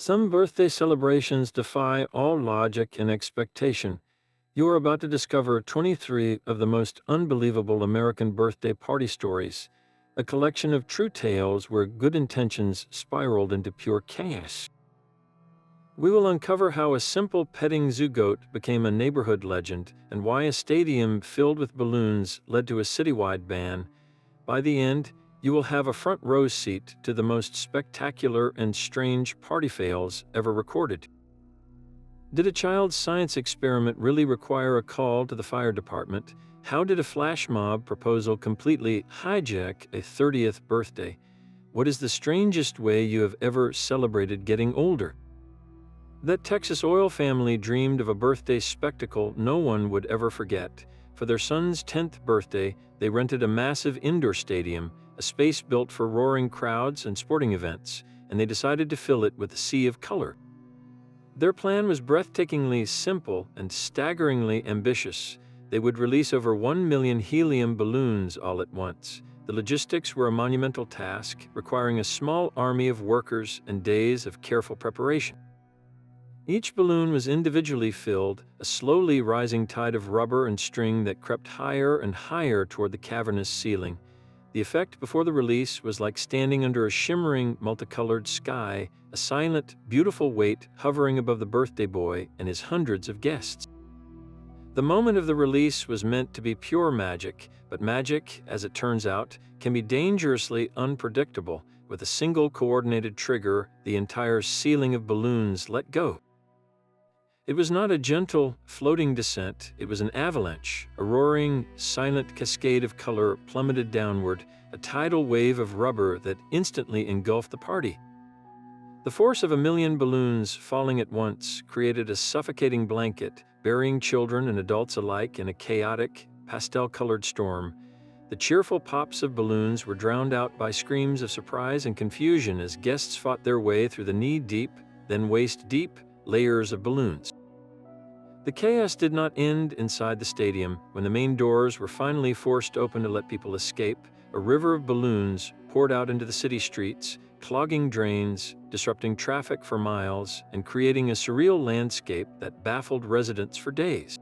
Some birthday celebrations defy all logic and expectation. You are about to discover 23 of the most unbelievable American birthday party stories, a collection of true tales where good intentions spiraled into pure chaos. We will uncover how a simple petting zoo goat became a neighborhood legend and why a stadium filled with balloons led to a citywide ban. By the end, you will have a front row seat to the most spectacular and strange party fails ever recorded. Did a child's science experiment really require a call to the fire department? How did a flash mob proposal completely hijack a 30th birthday? What is the strangest way you have ever celebrated getting older? That Texas oil family dreamed of a birthday spectacle no one would ever forget. For their son's 10th birthday, they rented a massive indoor stadium, a space built for roaring crowds and sporting events, and they decided to fill it with a sea of color. Their plan was breathtakingly simple and staggeringly ambitious. They would release over 1 million helium balloons all at once. The logistics were a monumental task, requiring a small army of workers and days of careful preparation. Each balloon was individually filled, a slowly rising tide of rubber and string that crept higher and higher toward the cavernous ceiling. The effect before the release was like standing under a shimmering, multicolored sky, a silent, beautiful weight hovering above the birthday boy and his hundreds of guests. The moment of the release was meant to be pure magic, but magic, as it turns out, can be dangerously unpredictable. With a single coordinated trigger, the entire ceiling of balloons let go. It was not a gentle, floating descent, it was an avalanche. A roaring, silent cascade of color plummeted downward, a tidal wave of rubber that instantly engulfed the party. The force of 1 million balloons falling at once created a suffocating blanket, burying children and adults alike in a chaotic, pastel-colored storm. The cheerful pops of balloons were drowned out by screams of surprise and confusion as guests fought their way through the knee-deep, then waist-deep, layers of balloons. The chaos did not end inside the stadium. When the main doors were finally forced open to let people escape, a river of balloons poured out into the city streets, clogging drains, disrupting traffic for miles, and creating a surreal landscape that baffled residents for days.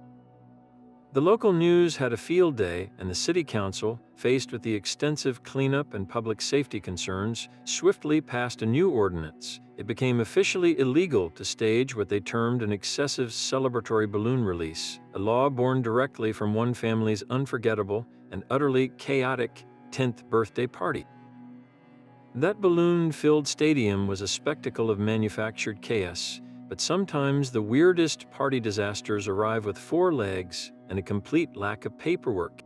The local news had a field day, and the city council, faced with the extensive cleanup and public safety concerns, swiftly passed a new ordinance. It became officially illegal to stage what they termed an excessive celebratory balloon release, a law born directly from one family's unforgettable and utterly chaotic 10th birthday party. That balloon-filled stadium was a spectacle of manufactured chaos, but sometimes the weirdest party disasters arrive with 4 legs and a complete lack of paperwork.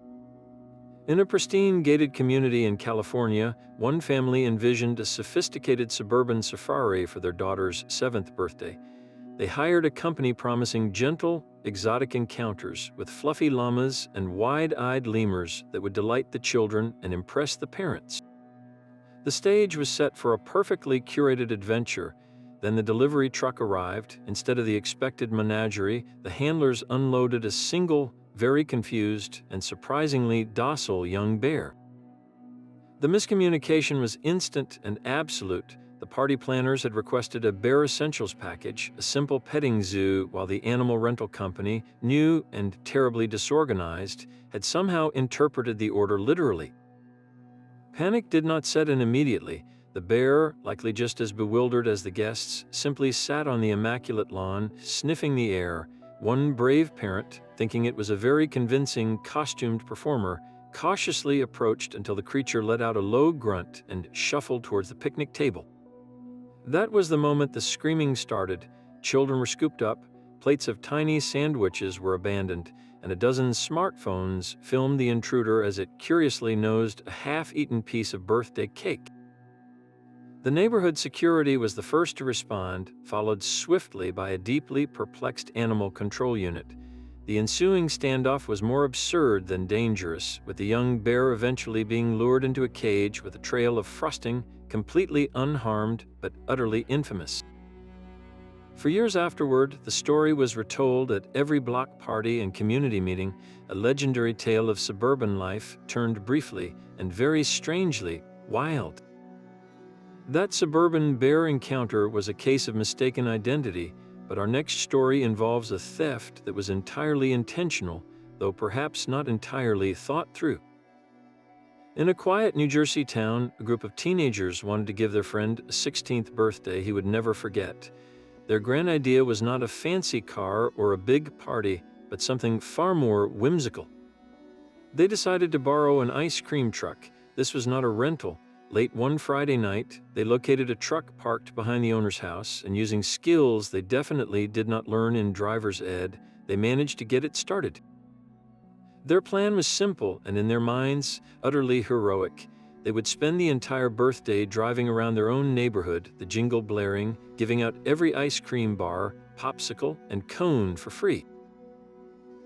In a pristine gated community in California, one family envisioned a sophisticated suburban safari for their daughter's 7th birthday. They hired a company promising gentle, exotic encounters with fluffy llamas and wide-eyed lemurs that would delight the children and impress the parents. The stage was set for a perfectly curated adventure. Then the delivery truck arrived. Instead of the expected menagerie, the handlers unloaded a single, very confused, and surprisingly docile young bear. The miscommunication was instant and absolute. The party planners had requested a Bear Essentials package, a simple petting zoo, while the animal rental company, new and terribly disorganized, had somehow interpreted the order literally. Panic did not set in immediately. The bear, likely just as bewildered as the guests, simply sat on the immaculate lawn, sniffing the air. One brave parent, thinking it was a very convincing, costumed performer, cautiously approached until the creature let out a low grunt and shuffled towards the picnic table. That was the moment the screaming started. Children were scooped up, plates of tiny sandwiches were abandoned, and a dozen smartphones filmed the intruder as it curiously nosed a half-eaten piece of birthday cake. The neighborhood security was the first to respond, followed swiftly by a deeply perplexed animal control unit. The ensuing standoff was more absurd than dangerous, with the young bear eventually being lured into a cage with a trail of frosting, completely unharmed but utterly infamous. For years afterward, the story was retold at every block party and community meeting, a legendary tale of suburban life turned briefly and very strangely wild. That suburban bear encounter was a case of mistaken identity, but our next story involves a theft that was entirely intentional, though perhaps not entirely thought through. In a quiet New Jersey town, a group of teenagers wanted to give their friend a 16th birthday he would never forget. Their grand idea was not a fancy car or a big party, but something far more whimsical. They decided to borrow an ice cream truck. This was not a rental. Late one Friday night, they located a truck parked behind the owner's house, and using skills they definitely did not learn in driver's ed, they managed to get it started. Their plan was simple and, in their minds, utterly heroic. They would spend the entire birthday driving around their own neighborhood, the jingle blaring, giving out every ice cream bar, popsicle, and cone for free.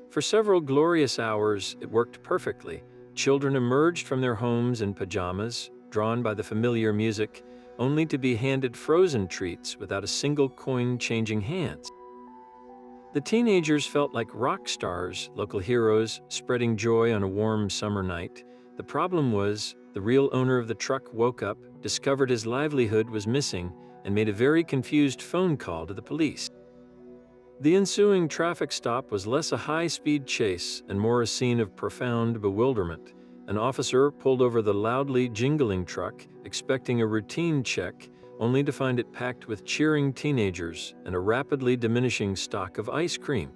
For several glorious hours, it worked perfectly. Children emerged from their homes in pajamas, drawn by the familiar music, only to be handed frozen treats without a single coin changing hands. The teenagers felt like rock stars, local heroes, spreading joy on a warm summer night. The problem was, the real owner of the truck woke up, discovered his livelihood was missing, and made a very confused phone call to the police. The ensuing traffic stop was less a high-speed chase and more a scene of profound bewilderment. An officer pulled over the loudly jingling truck, expecting a routine check, only to find it packed with cheering teenagers and a rapidly diminishing stock of ice cream.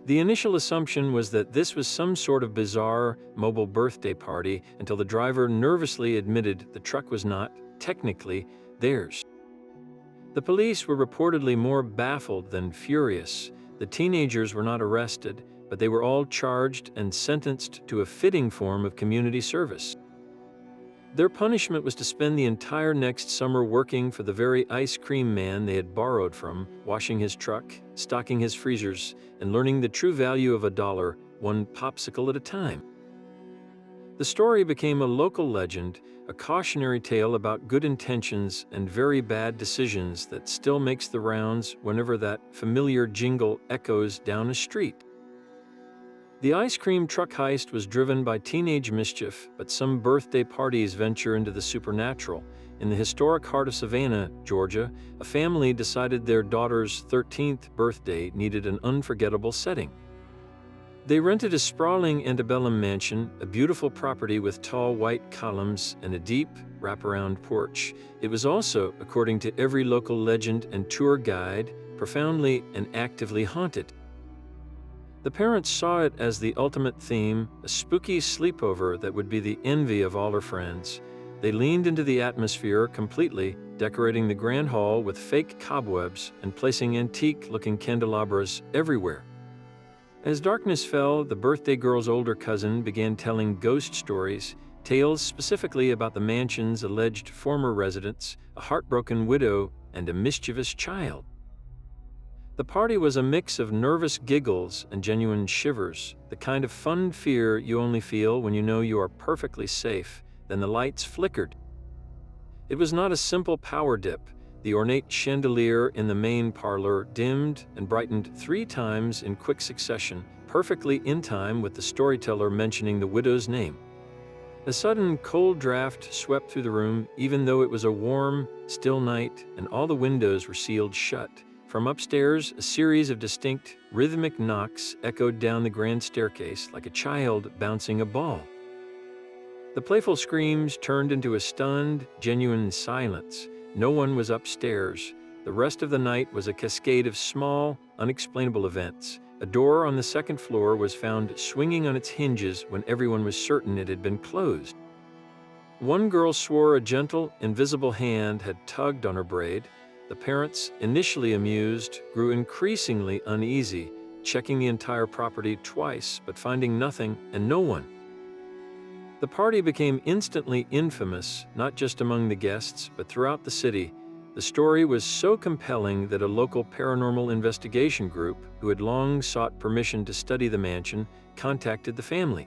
The initial assumption was that this was some sort of bizarre, mobile birthday party until the driver nervously admitted the truck was not, technically, theirs. The police were reportedly more baffled than furious. The teenagers were not arrested, but they were all charged and sentenced to a fitting form of community service. Their punishment was to spend the entire next summer working for the very ice cream man they had borrowed from, washing his truck, stocking his freezers, and learning the true value of $1, one popsicle at a time. The story became a local legend, a cautionary tale about good intentions and very bad decisions that still makes the rounds whenever that familiar jingle echoes down a street. The ice cream truck heist was driven by teenage mischief, but some birthday parties venture into the supernatural. In the historic heart of Savannah, Georgia, a family decided their daughter's 13th birthday needed an unforgettable setting. They rented a sprawling antebellum mansion, a beautiful property with tall white columns and a deep, wraparound porch. It was also, according to every local legend and tour guide, profoundly and actively haunted. The parents saw it as the ultimate theme, a spooky sleepover that would be the envy of all her friends. They leaned into the atmosphere completely, decorating the grand hall with fake cobwebs and placing antique-looking candelabras everywhere. As darkness fell, the birthday girl's older cousin began telling ghost stories, tales specifically about the mansion's alleged former residents, a heartbroken widow, and a mischievous child. The party was a mix of nervous giggles and genuine shivers, the kind of fun fear you only feel when you know you are perfectly safe. Then the lights flickered. It was not a simple power dip. The ornate chandelier in the main parlor dimmed and brightened 3 times in quick succession, perfectly in time with the storyteller mentioning the widow's name. A sudden cold draft swept through the room, even though it was a warm, still night and all the windows were sealed shut. From upstairs, a series of distinct, rhythmic knocks echoed down the grand staircase like a child bouncing a ball. The playful screams turned into a stunned, genuine silence. No one was upstairs. The rest of the night was a cascade of small, unexplainable events. A door on the 2nd floor was found swinging on its hinges when everyone was certain it had been closed. One girl swore a gentle, invisible hand had tugged on her braid. The parents, initially amused, grew increasingly uneasy, checking the entire property twice, but finding nothing and no one. The party became instantly infamous, not just among the guests, but throughout the city. The story was so compelling that a local paranormal investigation group, who had long sought permission to study the mansion, contacted the family.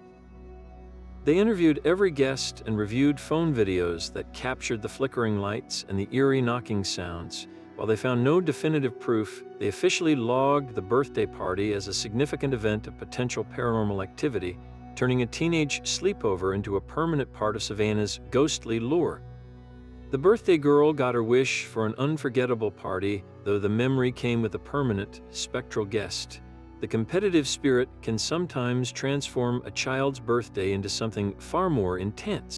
They interviewed every guest and reviewed phone videos that captured the flickering lights and the eerie knocking sounds. While they found no definitive proof, they officially logged the birthday party as a significant event of potential paranormal activity, turning a teenage sleepover into a permanent part of Savannah's ghostly lore. The birthday girl got her wish for an unforgettable party, though the memory came with a permanent, spectral guest. The competitive spirit can sometimes transform a child's birthday into something far more intense.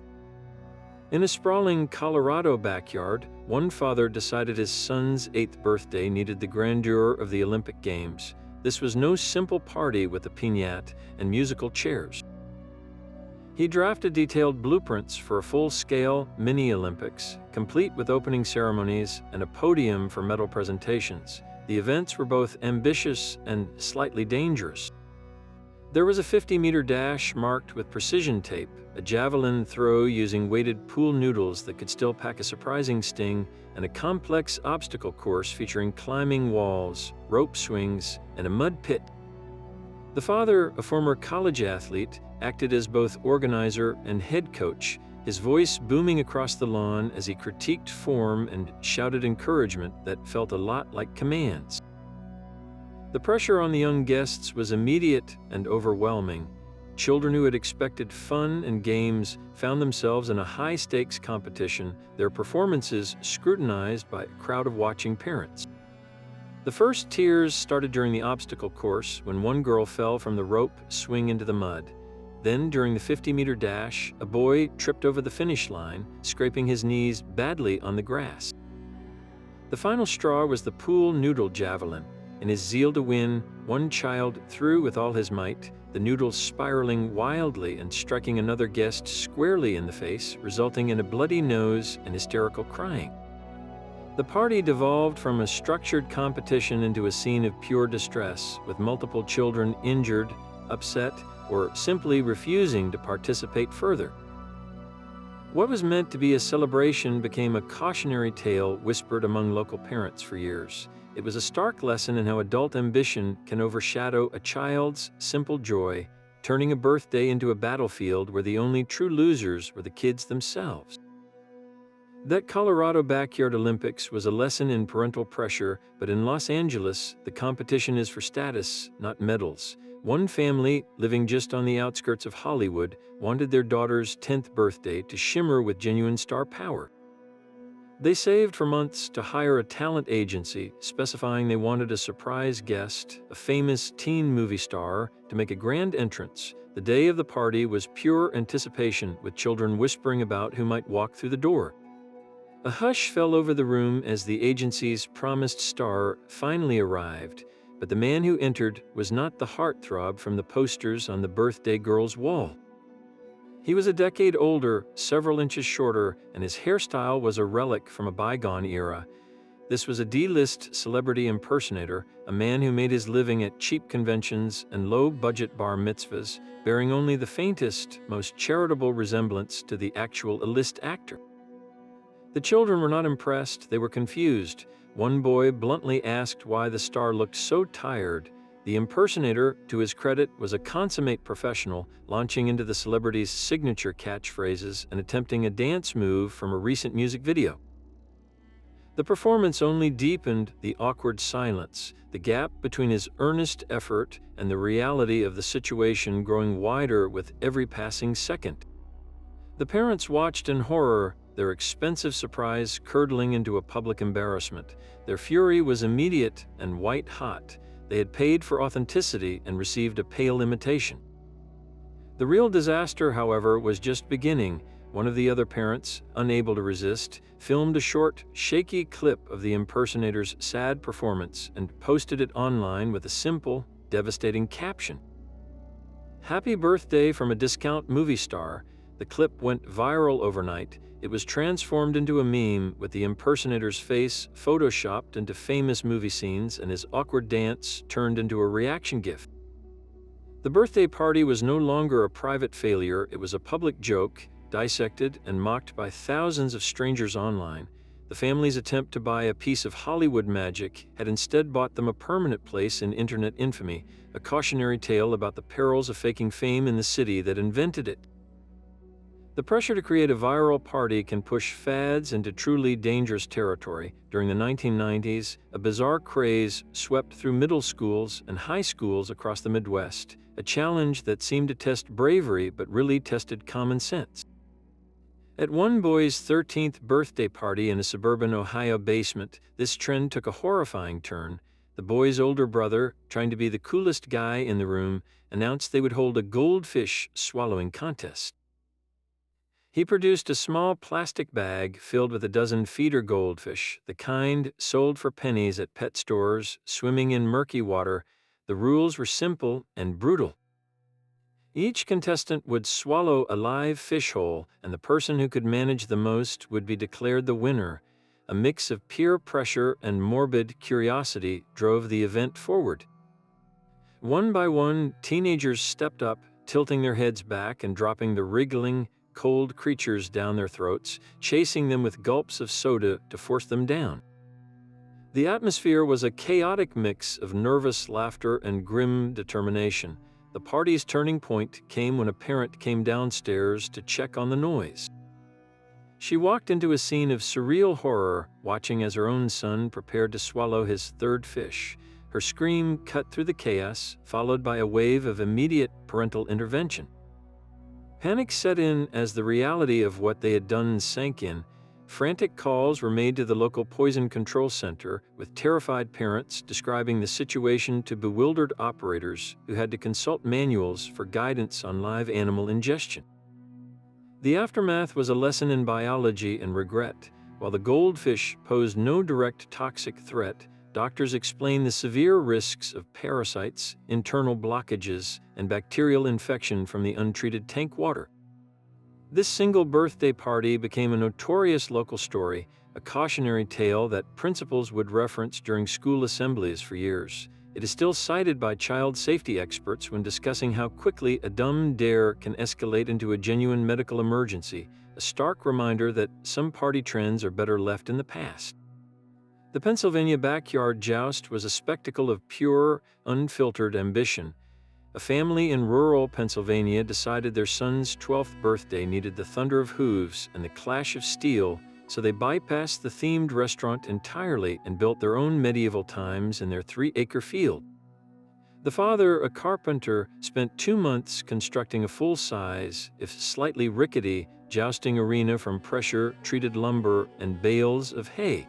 In a sprawling Colorado backyard, one father decided his son's 8th birthday needed the grandeur of the Olympic Games. This was no simple party with a piñata and musical chairs. He drafted detailed blueprints for a full-scale mini-Olympics, complete with opening ceremonies and a podium for medal presentations. The events were both ambitious and slightly dangerous. There was a 50-meter dash marked with precision tape, a javelin throw using weighted pool noodles that could still pack a surprising sting, and a complex obstacle course featuring climbing walls, rope swings, and a mud pit. The father, a former college athlete, acted as both organizer and head coach, his voice booming across the lawn as he critiqued form and shouted encouragement that felt a lot like commands. The pressure on the young guests was immediate and overwhelming. Children who had expected fun and games found themselves in a high-stakes competition, their performances scrutinized by a crowd of watching parents. The first tears started during the obstacle course when one girl fell from the rope swing into the mud. Then, during the 50-meter dash, a boy tripped over the finish line, scraping his knees badly on the grass. The final straw was the pool noodle javelin. In his zeal to win, one child threw with all his might, the noodles spiraling wildly and striking another guest squarely in the face, resulting in a bloody nose and hysterical crying. The party devolved from a structured competition into a scene of pure distress, with multiple children injured, upset, or simply refusing to participate further. What was meant to be a celebration became a cautionary tale whispered among local parents for years. It was a stark lesson in how adult ambition can overshadow a child's simple joy, turning a birthday into a battlefield where the only true losers were the kids themselves. That Colorado Backyard Olympics was a lesson in parental pressure, but in Los Angeles, the competition is for status, not medals. One family, living just on the outskirts of Hollywood, wanted their daughter's 10th birthday to shimmer with genuine star power. They saved for months to hire a talent agency, specifying they wanted a surprise guest, a famous teen movie star, to make a grand entrance. The day of the party was pure anticipation, with children whispering about who might walk through the door. A hush fell over the room as the agency's promised star finally arrived, but the man who entered was not the heartthrob from the posters on the birthday girl's wall. He was a decade older, several inches shorter, and his hairstyle was a relic from a bygone era. This was a D-list celebrity impersonator, a man who made his living at cheap conventions and low-budget bar mitzvahs, bearing only the faintest, most charitable resemblance to the actual A-list actor. The children were not impressed, they were confused. One boy bluntly asked why the star looked so tired. The impersonator, to his credit, was a consummate professional, launching into the celebrity's signature catchphrases and attempting a dance move from a recent music video. The performance only deepened the awkward silence, the gap between his earnest effort and the reality of the situation growing wider with every passing second. The parents watched in horror, their expensive surprise curdling into a public embarrassment. Their fury was immediate and white-hot. They had paid for authenticity and received a pale imitation. The real disaster, however, was just beginning. One of the other parents, unable to resist, filmed a short, shaky clip of the impersonator's sad performance and posted it online with a simple, devastating caption. "Happy birthday from a discount movie star." The clip went viral overnight. It was transformed into a meme, with the impersonator's face photoshopped into famous movie scenes and his awkward dance turned into a reaction gif. The birthday party was no longer a private failure, it was a public joke, dissected and mocked by thousands of strangers online. The family's attempt to buy a piece of Hollywood magic had instead bought them a permanent place in internet infamy, a cautionary tale about the perils of faking fame in the city that invented it. The pressure to create a viral party can push fads into truly dangerous territory. During the 1990s, a bizarre craze swept through middle schools and high schools across the Midwest, a challenge that seemed to test bravery but really tested common sense. At one boy's 13th birthday party in a suburban Ohio basement, this trend took a horrifying turn. The boy's older brother, trying to be the coolest guy in the room, announced they would hold a goldfish swallowing contest. He produced a small plastic bag filled with a dozen feeder goldfish, the kind sold for pennies at pet stores, swimming in murky water. The rules were simple and brutal. Each contestant would swallow a live fish whole, and the person who could manage the most would be declared the winner. A mix of peer pressure and morbid curiosity drove the event forward. One by one, teenagers stepped up, tilting their heads back and dropping the wriggling, cold creatures down their throats, chasing them with gulps of soda to force them down. The atmosphere was a chaotic mix of nervous laughter and grim determination. The party's turning point came when a parent came downstairs to check on the noise. She walked into a scene of surreal horror, watching as her own son prepared to swallow his third fish. Her scream cut through the chaos, followed by a wave of immediate parental intervention. Panic set in as the reality of what they had done sank in. Frantic calls were made to the local poison control center, with terrified parents describing the situation to bewildered operators who had to consult manuals for guidance on live animal ingestion. The aftermath was a lesson in biology and regret. While the goldfish posed no direct toxic threat, doctors explained the severe risks of parasites, internal blockages, and bacterial infection from the untreated tank water. This single birthday party became a notorious local story, a cautionary tale that principals would reference during school assemblies for years. It is still cited by child safety experts when discussing how quickly a dumb dare can escalate into a genuine medical emergency, a stark reminder that some party trends are better left in the past. The Pennsylvania backyard joust was a spectacle of pure, unfiltered ambition. A family in rural Pennsylvania decided their son's 12th birthday needed the thunder of hooves and the clash of steel, so they bypassed the themed restaurant entirely and built their own medieval times in their 3-acre field. The father, a carpenter, spent 2 months constructing a full-size, if slightly rickety, jousting arena from pressure-treated lumber and bales of hay.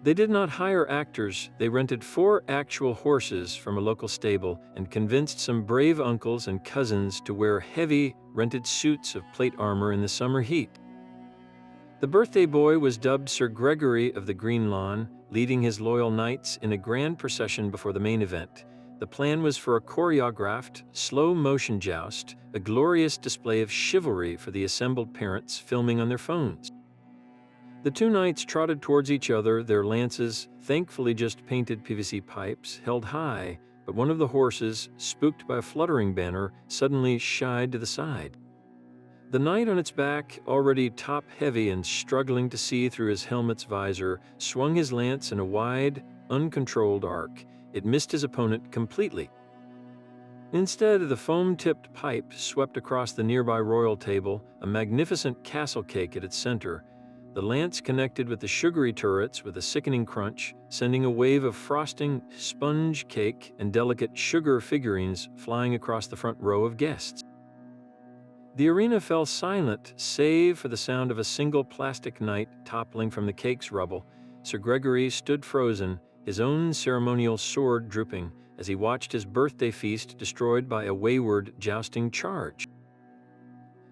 They did not hire actors, they rented 4 actual horses from a local stable and convinced some brave uncles and cousins to wear heavy, rented suits of plate armor in the summer heat. The birthday boy was dubbed Sir Gregory of the Green Lawn, leading his loyal knights in a grand procession before the main event. The plan was for a choreographed, slow-motion joust, a glorious display of chivalry for the assembled parents filming on their phones. The 2 knights trotted towards each other, their lances, thankfully just painted PVC pipes, held high, but one of the horses, spooked by a fluttering banner, suddenly shied to the side. The knight on its back, already top-heavy and struggling to see through his helmet's visor, swung his lance in a wide, uncontrolled arc. It missed his opponent completely. Instead, the foam-tipped pipe swept across the nearby royal table, a magnificent castle cake at its center. The lance connected with the sugary turrets with a sickening crunch, sending a wave of frosting, sponge cake, and delicate sugar figurines flying across the front row of guests. The arena fell silent, save for the sound of a single plastic knight toppling from the cake's rubble. Sir Gregory stood frozen, his own ceremonial sword drooping, as he watched his birthday feast destroyed by a wayward jousting charge.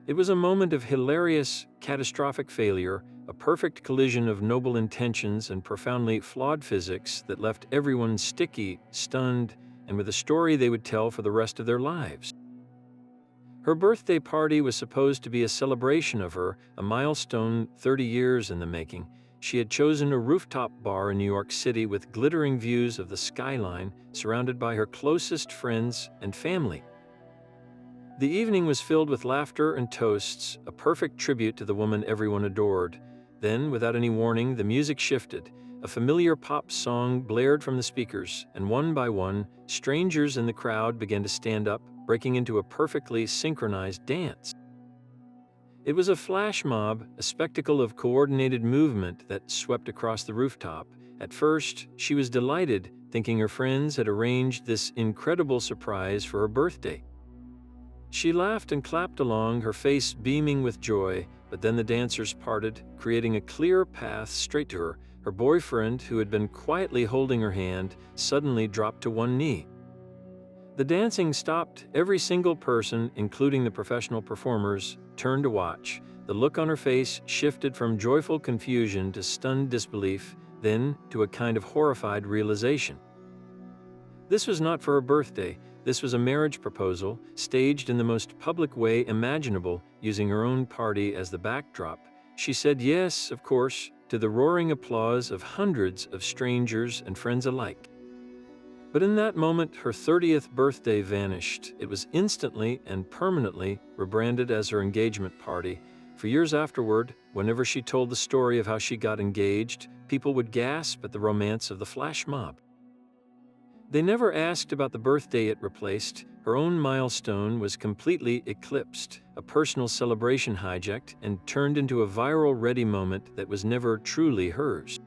It was a moment of hilarious, catastrophic failure, a perfect collision of noble intentions and profoundly flawed physics that left everyone sticky, stunned, and with a story they would tell for the rest of their lives. Her birthday party was supposed to be a celebration of her, a milestone 30 years in the making. She had chosen a rooftop bar in New York City with glittering views of the skyline, surrounded by her closest friends and family. The evening was filled with laughter and toasts, a perfect tribute to the woman everyone adored. Then, without any warning, the music shifted. A familiar pop song blared from the speakers, and one by one, strangers in the crowd began to stand up, breaking into a perfectly synchronized dance. It was a flash mob, a spectacle of coordinated movement that swept across the rooftop. At first, she was delighted, thinking her friends had arranged this incredible surprise for her birthday. She laughed and clapped along, her face beaming with joy, but then the dancers parted, creating a clear path straight to her. Her boyfriend, who had been quietly holding her hand, suddenly dropped to one knee. The dancing stopped. Every single person, including the professional performers, turned to watch. The look on her face shifted from joyful confusion to stunned disbelief, then to a kind of horrified realization. This was not for her birthday. This was a marriage proposal, staged in the most public way imaginable, using her own party as the backdrop. She said yes, of course, to the roaring applause of hundreds of strangers and friends alike. But in that moment, her 30th birthday vanished. It was instantly and permanently rebranded as her engagement party. For years afterward, whenever she told the story of how she got engaged, people would gasp at the romance of the flash mob. They never asked about the birthday it replaced. Her own milestone was completely eclipsed, a personal celebration hijacked and turned into a viral-ready moment that was never truly hers.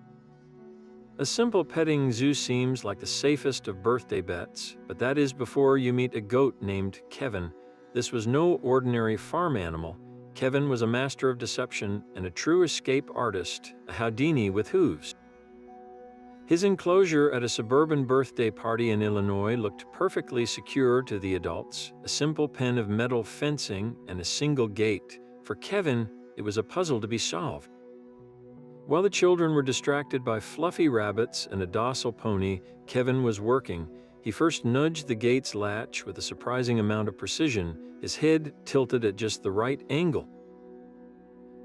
A simple petting zoo seems like the safest of birthday bets, but that is before you meet a goat named Kevin. This was no ordinary farm animal. Kevin was a master of deception and a true escape artist, a Houdini with hooves. His enclosure at a suburban birthday party in Illinois looked perfectly secure to the adults, a simple pen of metal fencing and a single gate. For Kevin, it was a puzzle to be solved. While the children were distracted by fluffy rabbits and a docile pony, Kevin was working. He first nudged the gate's latch with a surprising amount of precision, his head tilted at just the right angle.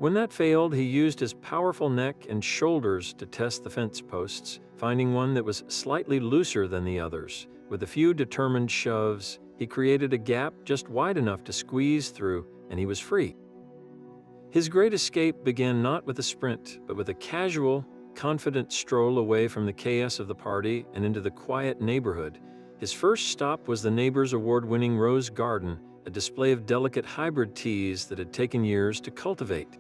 When that failed, he used his powerful neck and shoulders to test the fence posts, finding one that was slightly looser than the others. With a few determined shoves, he created a gap just wide enough to squeeze through, and he was free. His great escape began not with a sprint, but with a casual, confident stroll away from the chaos of the party and into the quiet neighborhood. His first stop was the neighbor's award-winning rose garden, a display of delicate hybrid teas that had taken years to cultivate.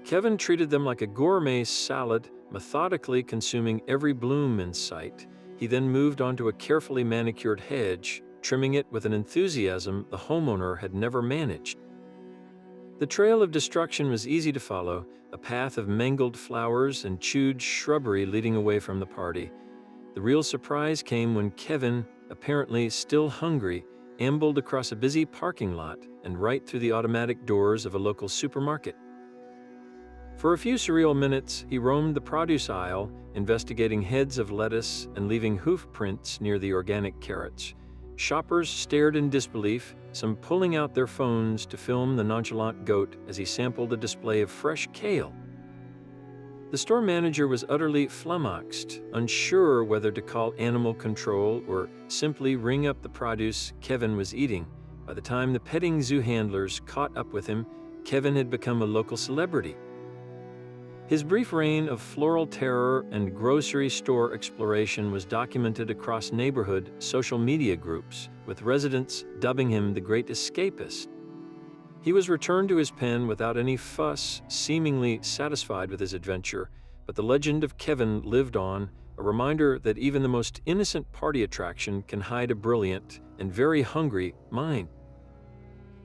Kevin treated them like a gourmet salad, methodically consuming every bloom in sight. He then moved onto a carefully manicured hedge, trimming it with an enthusiasm the homeowner had never managed. The trail of destruction was easy to follow, a path of mangled flowers and chewed shrubbery leading away from the party. The real surprise came when Kevin, apparently still hungry, ambled across a busy parking lot and right through the automatic doors of a local supermarket. For a few surreal minutes, he roamed the produce aisle, investigating heads of lettuce and leaving hoof prints near the organic carrots. Shoppers stared in disbelief, some pulling out their phones to film the nonchalant goat as he sampled a display of fresh kale. The store manager was utterly flummoxed, unsure whether to call animal control or simply ring up the produce Kevin was eating. By the time the petting zoo handlers caught up with him, Kevin had become a local celebrity. His brief reign of floral terror and grocery store exploration was documented across neighborhood social media groups, with residents dubbing him the Great Escapist. He was returned to his pen without any fuss, seemingly satisfied with his adventure, but the legend of Kevin lived on, a reminder that even the most innocent party attraction can hide a brilliant and very hungry mind.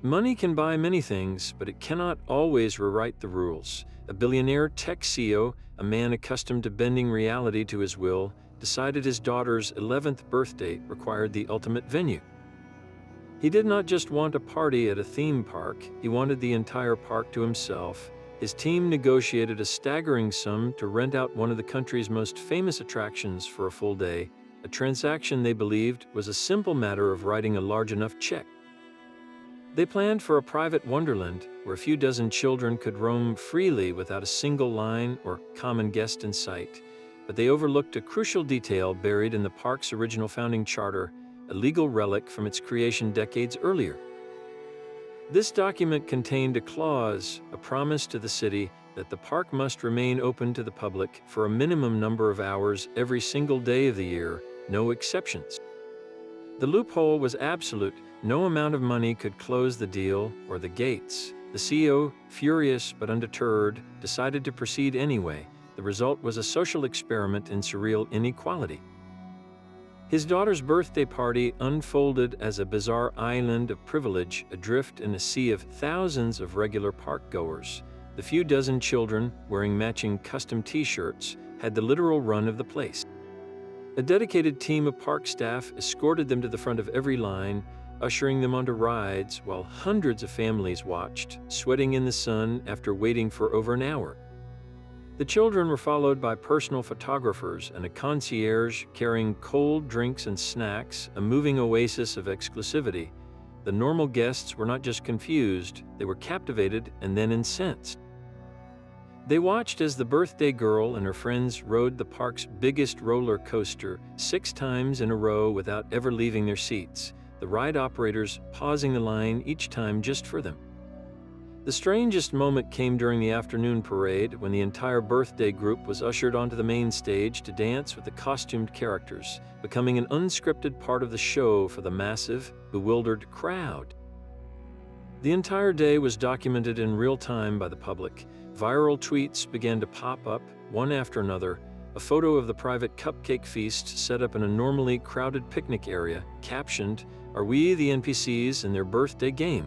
Money can buy many things, but it cannot always rewrite the rules. A billionaire tech CEO, a man accustomed to bending reality to his will, decided his daughter's 11th birthday required the ultimate venue. He did not just want a party at a theme park, he wanted the entire park to himself. His team negotiated a staggering sum to rent out one of the country's most famous attractions for a full day, a transaction they believed was a simple matter of writing a large enough check. They planned for a private wonderland where a few dozen children could roam freely without a single line or common guest in sight. But they overlooked a crucial detail buried in the park's original founding charter, a legal relic from its creation decades earlier. This document contained a clause, a promise to the city that the park must remain open to the public for a minimum number of hours every single day of the year, no exceptions. The loophole was absolute. No amount of money could close the deal or the gates. The CEO, furious but undeterred, decided to proceed anyway. The result was a social experiment in surreal inequality. His daughter's birthday party unfolded as a bizarre island of privilege adrift in a sea of thousands of regular park-goers. The few dozen children, wearing matching custom t-shirts, had the literal run of the place. A dedicated team of park staff escorted them to the front of every line, ushering them onto rides, while hundreds of families watched, sweating in the sun after waiting for over an hour. The children were followed by personal photographers and a concierge carrying cold drinks and snacks, a moving oasis of exclusivity. The normal guests were not just confused, they were captivated and then incensed. They watched as the birthday girl and her friends rode the park's biggest roller coaster 6 times in a row without ever leaving their seats, the ride operators pausing the line each time just for them. The strangest moment came during the afternoon parade when the entire birthday group was ushered onto the main stage to dance with the costumed characters, becoming an unscripted part of the show for the massive, bewildered crowd. The entire day was documented in real time by the public. Viral tweets began to pop up, one after another. A photo of the private cupcake feast set up in a normally crowded picnic area, captioned, "Are we the NPCs in their birthday game?"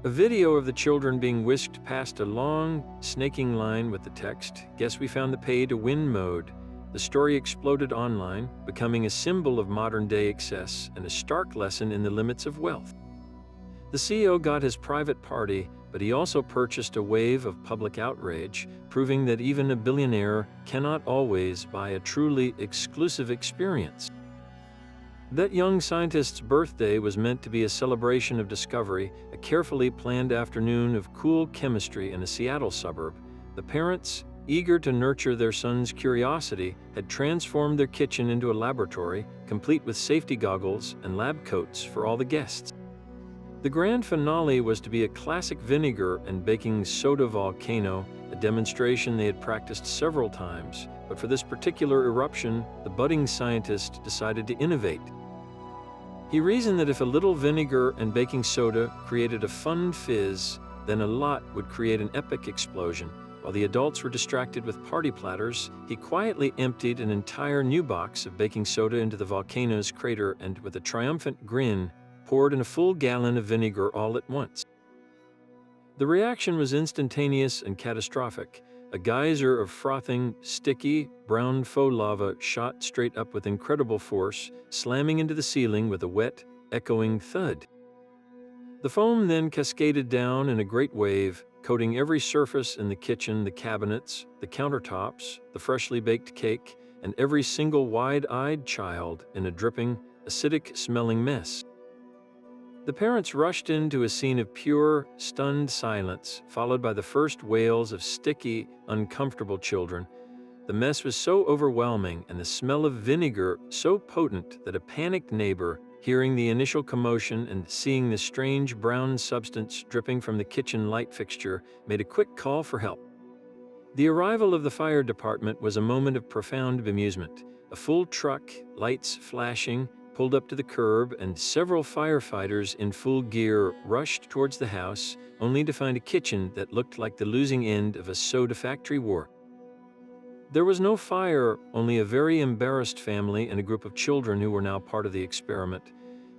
A video of the children being whisked past a long, snaking line with the text, "Guess we found the pay-to-win mode." The story exploded online, becoming a symbol of modern-day excess and a stark lesson in the limits of wealth. The CEO got his private party, but he also purchased a wave of public outrage, proving that even a billionaire cannot always buy a truly exclusive experience. That young scientist's birthday was meant to be a celebration of discovery, a carefully planned afternoon of cool chemistry in a Seattle suburb. The parents, eager to nurture their son's curiosity, had transformed their kitchen into a laboratory, complete with safety goggles and lab coats for all the guests. The grand finale was to be a classic vinegar and baking soda volcano, a demonstration they had practiced several times, but for this particular eruption, the budding scientist decided to innovate. He reasoned that if a little vinegar and baking soda created a fun fizz, then a lot would create an epic explosion. While the adults were distracted with party platters, he quietly emptied an entire new box of baking soda into the volcano's crater and, with a triumphant grin, poured in a full gallon of vinegar all at once. The reaction was instantaneous and catastrophic. A geyser of frothing, sticky, brown faux lava shot straight up with incredible force, slamming into the ceiling with a wet, echoing thud. The foam then cascaded down in a great wave, coating every surface in the kitchen, the cabinets, the countertops, the freshly baked cake, and every single wide-eyed child in a dripping, acidic-smelling mess. The parents rushed into a scene of pure, stunned silence, followed by the first wails of sticky, uncomfortable children. The mess was so overwhelming and the smell of vinegar so potent that a panicked neighbor, hearing the initial commotion and seeing the strange brown substance dripping from the kitchen light fixture, made a quick call for help. The arrival of the fire department was a moment of profound bemusement. A full truck, lights flashing, pulled up to the curb, and several firefighters in full gear rushed towards the house, only to find a kitchen that looked like the losing end of a soda factory war. There was no fire, only a very embarrassed family and a group of children who were now part of the experiment.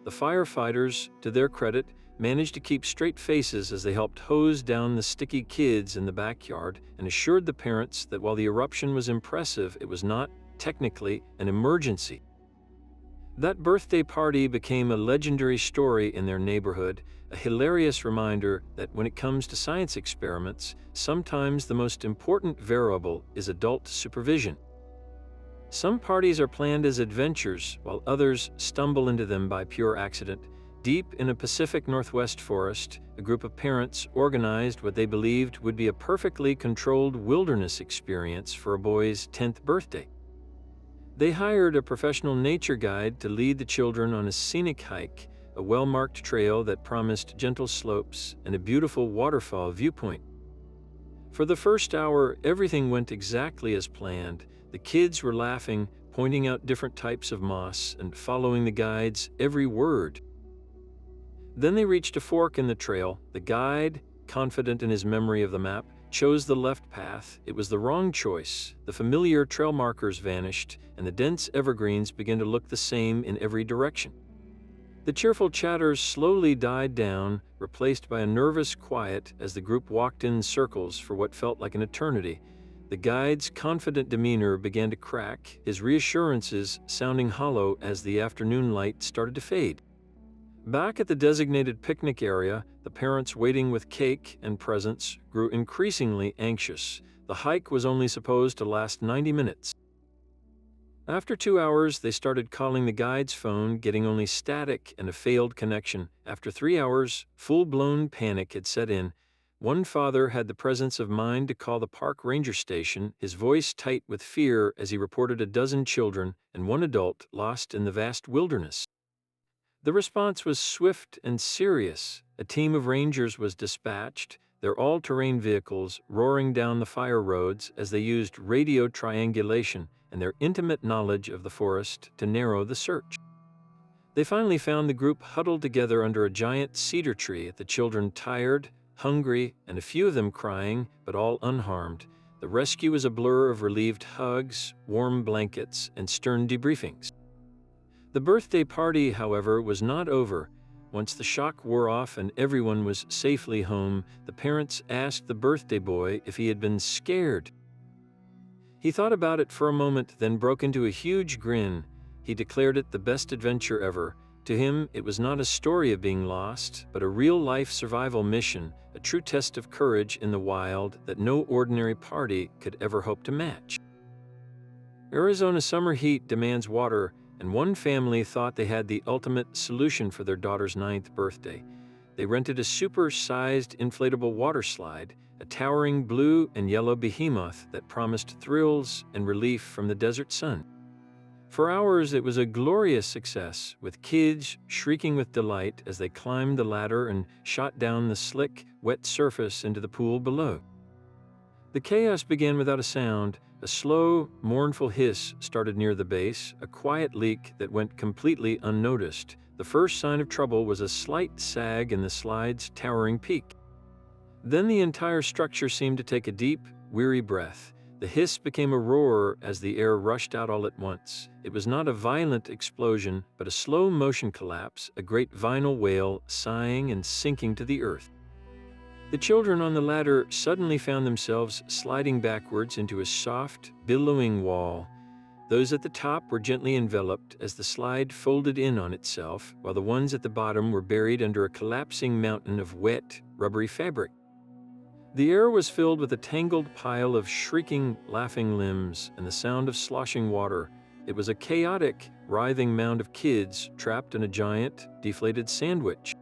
The firefighters, to their credit, managed to keep straight faces as they helped hose down the sticky kids in the backyard and assured the parents that while the eruption was impressive, it was not, technically, an emergency. That birthday party became a legendary story in their neighborhood, a hilarious reminder that when it comes to science experiments, sometimes the most important variable is adult supervision. Some parties are planned as adventures, while others stumble into them by pure accident. Deep in a Pacific Northwest forest, a group of parents organized what they believed would be a perfectly controlled wilderness experience for a boy's 10th birthday. They hired a professional nature guide to lead the children on a scenic hike, a well-marked trail that promised gentle slopes and a beautiful waterfall viewpoint. For the first hour, everything went exactly as planned. The kids were laughing, pointing out different types of moss, and following the guide's every word. Then they reached a fork in the trail. The guide, confident in his memory of the map, chose the left path, it was the wrong choice. The familiar trail markers vanished, and the dense evergreens began to look the same in every direction. The cheerful chatters slowly died down, replaced by a nervous quiet as the group walked in circles for what felt like an eternity. The guide's confident demeanor began to crack, his reassurances sounding hollow as the afternoon light started to fade. Back at the designated picnic area, the parents waiting with cake and presents grew increasingly anxious. The hike was only supposed to last 90 minutes. After 2 hours, they started calling the guide's phone, getting only static and a failed connection. After 3 hours, full-blown panic had set in. One father had the presence of mind to call the park ranger station, his voice tight with fear as he reported a dozen children and one adult lost in the vast wilderness. The response was swift and serious. A team of rangers was dispatched, their all-terrain vehicles roaring down the fire roads as they used radio triangulation and their intimate knowledge of the forest to narrow the search. They finally found the group huddled together under a giant cedar tree, the children tired, hungry, and a few of them crying, but all unharmed. The rescue was a blur of relieved hugs, warm blankets, and stern debriefings. The birthday party, however, was not over. Once the shock wore off and everyone was safely home, the parents asked the birthday boy if he had been scared. He thought about it for a moment, then broke into a huge grin. He declared it the best adventure ever. To him, it was not a story of being lost, but a real-life survival mission, a true test of courage in the wild that no ordinary party could ever hope to match. Arizona's summer heat demands water, and one family thought they had the ultimate solution for their daughter's 9th birthday. They rented a super-sized inflatable water slide, a towering blue and yellow behemoth that promised thrills and relief from the desert sun. For hours, it was a glorious success, with kids shrieking with delight as they climbed the ladder and shot down the slick, wet surface into the pool below. The chaos began without a sound. A slow, mournful hiss started near the base, a quiet leak that went completely unnoticed. The first sign of trouble was a slight sag in the slide's towering peak. Then the entire structure seemed to take a deep, weary breath. The hiss became a roar as the air rushed out all at once. It was not a violent explosion, but a slow-motion collapse, a great vinyl whale sighing and sinking to the earth. The children on the ladder suddenly found themselves sliding backwards into a soft, billowing wall. Those at the top were gently enveloped as the slide folded in on itself, while the ones at the bottom were buried under a collapsing mountain of wet, rubbery fabric. The air was filled with a tangled pile of shrieking, laughing limbs and the sound of sloshing water. It was a chaotic, writhing mound of kids trapped in a giant, deflated sandwich.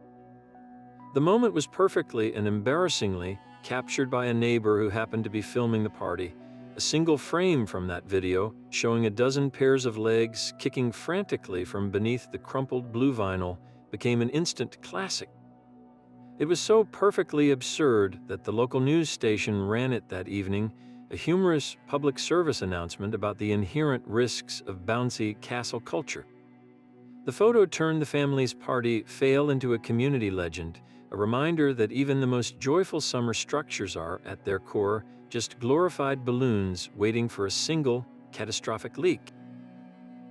The moment was perfectly and embarrassingly captured by a neighbor who happened to be filming the party. A single frame from that video, showing a dozen pairs of legs kicking frantically from beneath the crumpled blue vinyl, became an instant classic. It was so perfectly absurd that the local news station ran it that evening, a humorous public service announcement about the inherent risks of bouncy castle culture. The photo turned the family's party fail into a community legend, a reminder that even the most joyful summer structures are, at their core, just glorified balloons waiting for a single, catastrophic leak.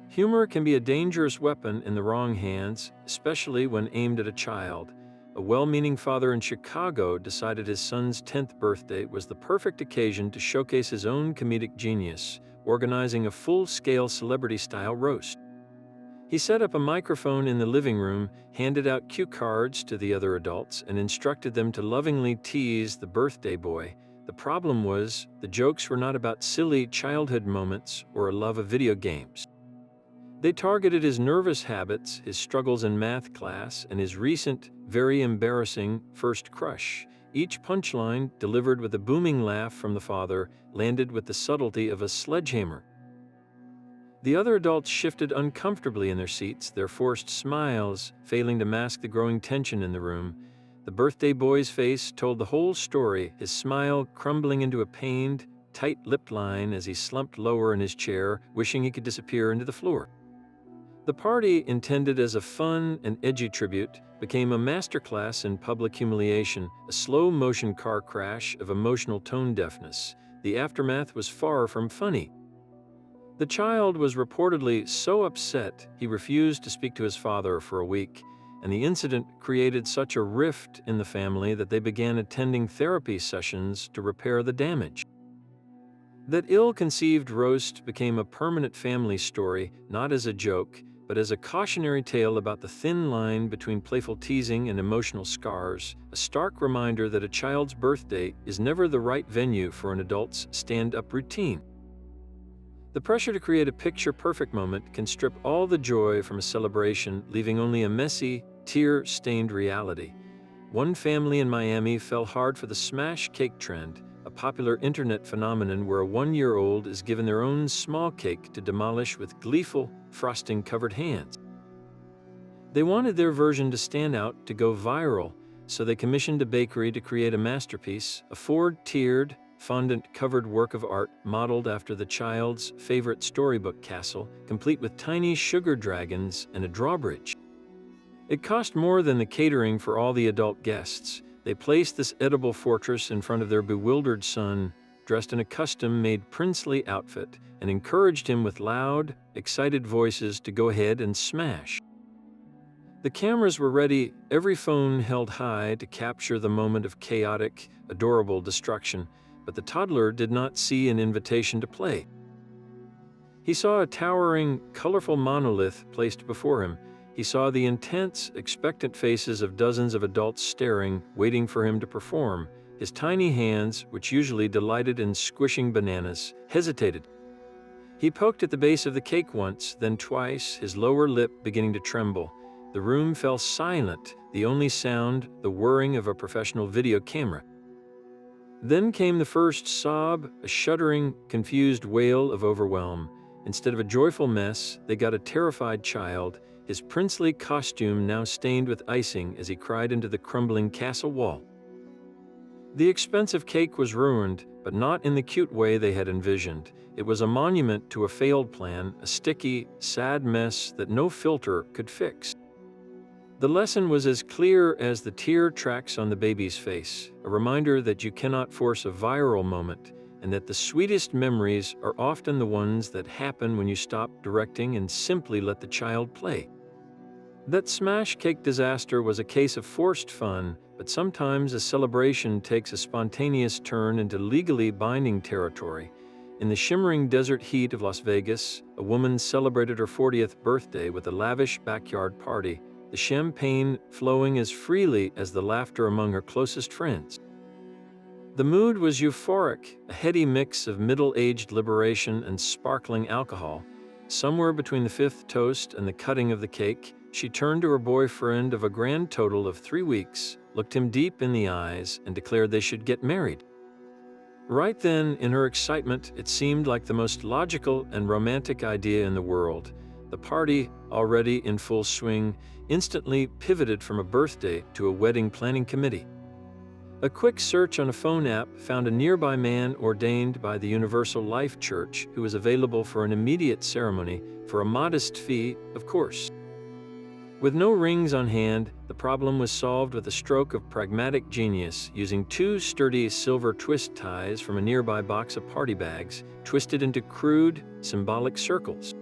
Humor can be a dangerous weapon in the wrong hands, especially when aimed at a child. A well-meaning father in Chicago decided his son's 10th birthday was the perfect occasion to showcase his own comedic genius, organizing a full-scale celebrity-style roast. He set up a microphone in the living room, handed out cue cards to the other adults, and instructed them to lovingly tease the birthday boy. The problem was, the jokes were not about silly childhood moments or a love of video games. They targeted his nervous habits, his struggles in math class, and his recent, very embarrassing, first crush. Each punchline, delivered with a booming laugh from the father, landed with the subtlety of a sledgehammer. The other adults shifted uncomfortably in their seats, their forced smiles failing to mask the growing tension in the room. The birthday boy's face told the whole story, his smile crumbling into a pained, tight-lipped line as he slumped lower in his chair, wishing he could disappear into the floor. The party, intended as a fun and edgy tribute, became a masterclass in public humiliation, a slow-motion car crash of emotional tone deafness. The aftermath was far from funny. The child was reportedly so upset he refused to speak to his father for a week, and the incident created such a rift in the family that they began attending therapy sessions to repair the damage. That ill-conceived roast became a permanent family story, not as a joke, but as a cautionary tale about the thin line between playful teasing and emotional scars, a stark reminder that a child's birthday is never the right venue for an adult's stand-up routine. The pressure to create a picture-perfect moment can strip all the joy from a celebration, leaving only a messy, tear-stained reality. One family in Miami fell hard for the smash cake trend, a popular internet phenomenon where a one-year-old is given their own small cake to demolish with gleeful, frosting-covered hands. They wanted their version to stand out, to go viral, so they commissioned a bakery to create a masterpiece, a four-tiered, fondant-covered work of art modeled after the child's favorite storybook castle, complete with tiny sugar dragons and a drawbridge. It cost more than the catering for all the adult guests. They placed this edible fortress in front of their bewildered son, dressed in a custom-made princely outfit, and encouraged him with loud, excited voices to go ahead and smash. The cameras were ready, every phone held high to capture the moment of chaotic, adorable destruction, but the toddler did not see an invitation to play. He saw a towering, colorful monolith placed before him. He saw the intense, expectant faces of dozens of adults staring, waiting for him to perform. His tiny hands, which usually delighted in squishing bananas, hesitated. He poked at the base of the cake once, then twice, his lower lip beginning to tremble. The room fell silent, the only sound, the whirring of a professional video camera. Then came the first sob, a shuddering, confused wail of overwhelm. Instead of a joyful mess, they got a terrified child, his princely costume now stained with icing as he cried into the crumbling castle wall. The expensive cake was ruined, but not in the cute way they had envisioned. It was a monument to a failed plan, a sticky, sad mess that no filter could fix. The lesson was as clear as the tear tracks on the baby's face, a reminder that you cannot force a viral moment, and that the sweetest memories are often the ones that happen when you stop directing and simply let the child play. That smash cake disaster was a case of forced fun, but sometimes a celebration takes a spontaneous turn into legally binding territory. In the shimmering desert heat of Las Vegas, a woman celebrated her 40th birthday with a lavish backyard party, the champagne flowing as freely as the laughter among her closest friends. The mood was euphoric, a heady mix of middle-aged liberation and sparkling alcohol. Somewhere between the fifth toast and the cutting of the cake, she turned to her boyfriend of a grand total of 3 weeks, looked him deep in the eyes, and declared they should get married. Right then, in her excitement, it seemed like the most logical and romantic idea in the world. The party, already in full swing, instantly pivoted from a birthday to a wedding planning committee. A quick search on a phone app found a nearby man ordained by the Universal Life Church who was available for an immediate ceremony for a modest fee, of course. With no rings on hand, the problem was solved with a stroke of pragmatic genius, using 2 sturdy silver twist ties from a nearby box of party bags, twisted into crude, symbolic circles.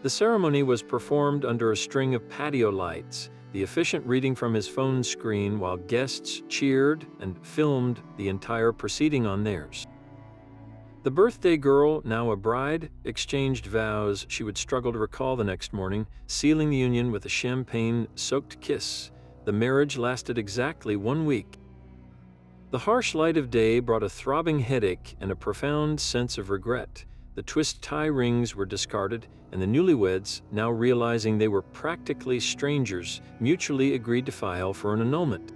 The ceremony was performed under a string of patio lights, the efficient reading from his phone screen while guests cheered and filmed the entire proceeding on theirs. The birthday girl, now a bride, exchanged vows she would struggle to recall the next morning, sealing the union with a champagne-soaked kiss. The marriage lasted exactly 1 week. The harsh light of day brought a throbbing headache and a profound sense of regret. The twist tie rings were discarded, and the newlyweds, now realizing they were practically strangers, mutually agreed to file for an annulment.